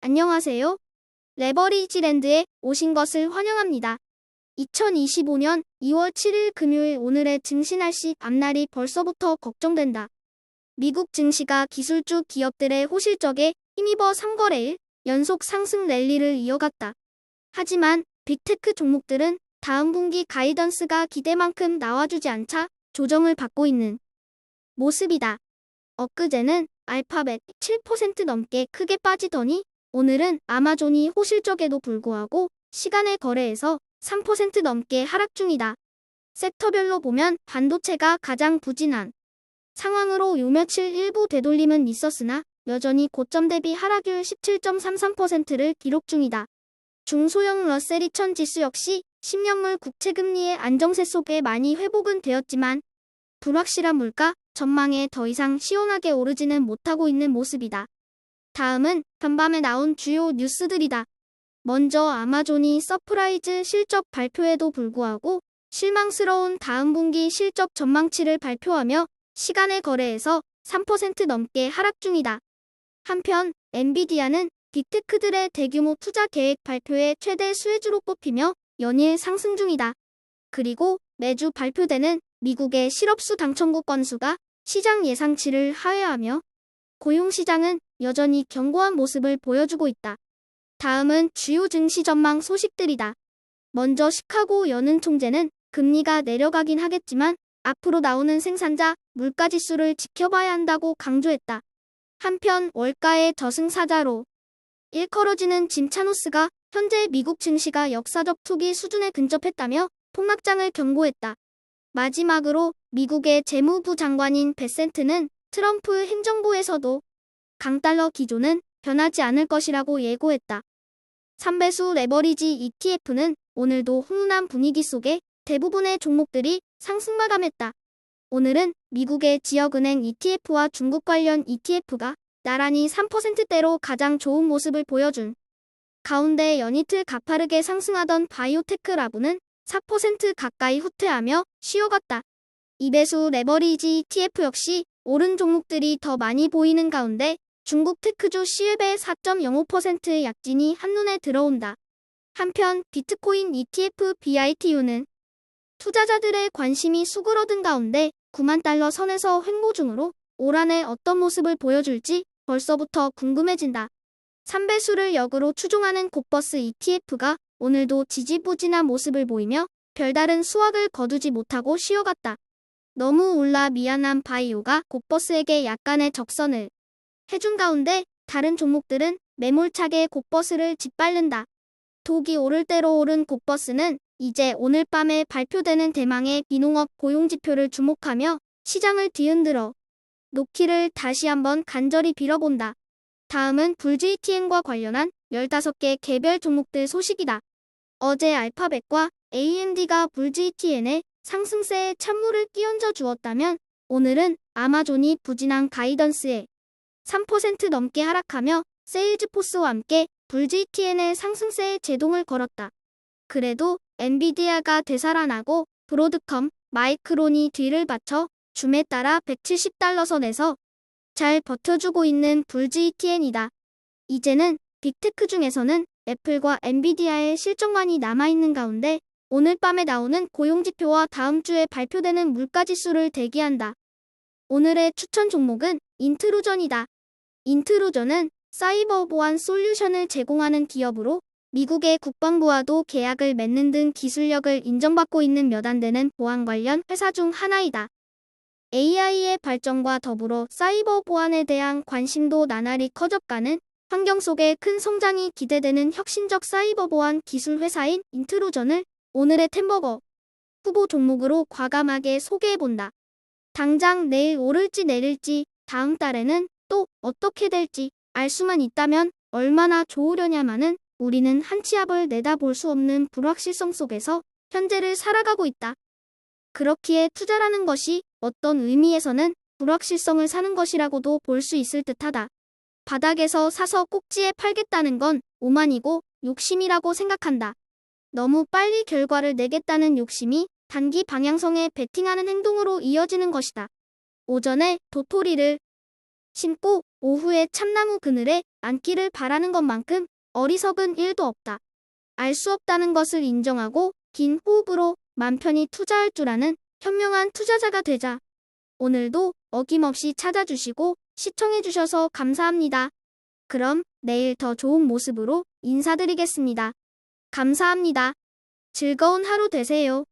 안녕하세요. 레버리지랜드에 오신 것을 환영합니다. 2025년 2월 7일 금요일 오늘의 증시 날씨 앞날이 벌써부터 걱정된다. 미국 증시가 기술주 기업들의 호실적에 힘입어 3거래일 연속 상승 랠리를 이어갔다. 하지만 빅테크 종목들은 다음 분기 가이던스가 기대만큼 나와주지 않자 조정을 받고 있는 모습이다. 엊그제는 알파벳 7% 넘게 크게 빠지더니 오늘은 아마존이 호실적에도 불구하고 시간의 거래에서 3% 넘게 하락 중이다. 섹터별로 보면 반도체가 가장 부진한 상황으로 요 며칠 일부 되돌림은 있었으나 여전히 고점 대비 하락률 17.33%를 기록 중이다. 중소형 러셀 2000 지수 역시 10년물 국채금리의 안정세 속에 많이 회복은 되었지만 불확실한 물가 전망에 더 이상 시원하게 오르지는 못하고 있는 모습이다. 다음은 간밤에 나온 주요 뉴스들이다. 먼저 아마존이 서프라이즈 실적 발표에도 불구하고 실망스러운 다음 분기 실적 전망치를 발표하며 시간의 거래에서 3% 넘게 하락 중이다. 한편 엔비디아는 빅테크들의 대규모 투자 계획 발표에 최대 수혜주로 꼽히며 연일 상승 중이다. 그리고 매주 발표되는 미국의 실업수 당첨국 건수가 시장 예상치를 하회하며 고용시장은 여전히 견고한 모습을 보여주고 있다. 다음은 주요 증시 전망 소식들이다. 먼저 시카고 연은 총재는 금리가 내려가긴 하겠지만 앞으로 나오는 생산자 물가지수를 지켜봐야 한다고 강조했다. 한편 월가의 저승사자로 일컬어지는 짐 차노스가 현재 미국 증시가 역사적 투기 수준에 근접했다며 폭락장을 경고했다. 마지막으로 미국의 재무부 장관인 베센트는 트럼프 행정부에서도 강달러 기조는 변하지 않을 것이라고 예고했다. 3배수 레버리지 ETF는 오늘도 훈훈한 분위기 속에 대부분의 종목들이 상승 마감했다. 오늘은 미국의 지역은행 ETF와 중국 관련 ETF가 나란히 3%대로 가장 좋은 모습을 보여준 가운데 연이틀 가파르게 상승하던 바이오테크 라브는 4% 가까이 후퇴하며 쉬어갔다. 2배수 레버리지 ETF 역시 오른 종목들이 더 많이 보이는 가운데 중국 테크주 시웹의 4.05% 약진이 한눈에 들어온다. 한편 비트코인 ETF BITU는 투자자들의 관심이 수그러든 가운데 9만 달러 선에서 횡보 중으로 올 한해 어떤 모습을 보여줄지 벌써부터 궁금해진다. 3배수를 역으로 추종하는 곡버스 ETF가 오늘도 지지부진한 모습을 보이며 별다른 수확을 거두지 못하고 쉬어갔다. 너무 올라 미안한 바이오가 곡버스에게 약간의 적선을 해준 가운데 다른 종목들은 매몰차게 곡버스를 짓밟는다. 독이 오를 대로 오른 곡버스는 이제 오늘 밤에 발표되는 대망의 비농업 고용지표를 주목하며 시장을 뒤흔들어 놓기를 다시 한번 간절히 빌어본다. 다음은 불GTN과 관련한 15개 개별 종목들 소식이다. 어제 알파벳과 AMD가 불GTN에 상승세에 찬물을 끼얹어 주었다면 오늘은 아마존이 부진한 가이던스에 3% 넘게 하락하며 세일즈포스와 함께 불GTN의 상승세에 제동을 걸었다. 그래도 엔비디아가 되살아나고 브로드컴, 마이크론이 뒤를 받쳐 줌에 따라 170달러 선에서 잘 버텨주고 있는 불GTN이다. 이제는 빅테크 중에서는 애플과 엔비디아의 실적만이 남아있는 가운데 오늘 밤에 나오는 고용지표와 다음 주에 발표되는 물가지수를 대기한다. 오늘의 추천 종목은 인트루전이다. 인트루전은 사이버 보안 솔루션을 제공하는 기업으로 미국의 국방부와도 계약을 맺는 등 기술력을 인정받고 있는 몇 안 되는 보안 관련 회사 중 하나이다. AI의 발전과 더불어 사이버 보안에 대한 관심도 나날이 커져가는 환경 속에 큰 성장이 기대되는 혁신적 사이버 보안 기술 회사인 인트루전을 오늘의 템버거 후보 종목으로 과감하게 소개해본다. 당장 내일 오를지 내릴지 다음 달에는 또 어떻게 될지 알 수만 있다면 얼마나 좋으려냐마는 우리는 한 치 앞을 내다볼 수 없는 불확실성 속에서 현재를 살아가고 있다. 그렇기에 투자라는 것이 어떤 의미에서는 불확실성을 사는 것이라고도 볼 수 있을 듯하다. 바닥에서 사서 꼭지에 팔겠다는 건 오만이고 욕심이라고 생각한다. 너무 빨리 결과를 내겠다는 욕심이 단기 방향성에 베팅하는 행동으로 이어지는 것이다. 오전에 도토리를 심고 오후에 참나무 그늘에 앉기를 바라는 것만큼 어리석은 일도 없다. 알 수 없다는 것을 인정하고 긴 호흡으로 맘 편히 투자할 줄 아는 현명한 투자자가 되자. 오늘도 어김없이 찾아주시고 시청해주셔서 감사합니다. 그럼 내일 더 좋은 모습으로 인사드리겠습니다. 감사합니다. 즐거운 하루 되세요.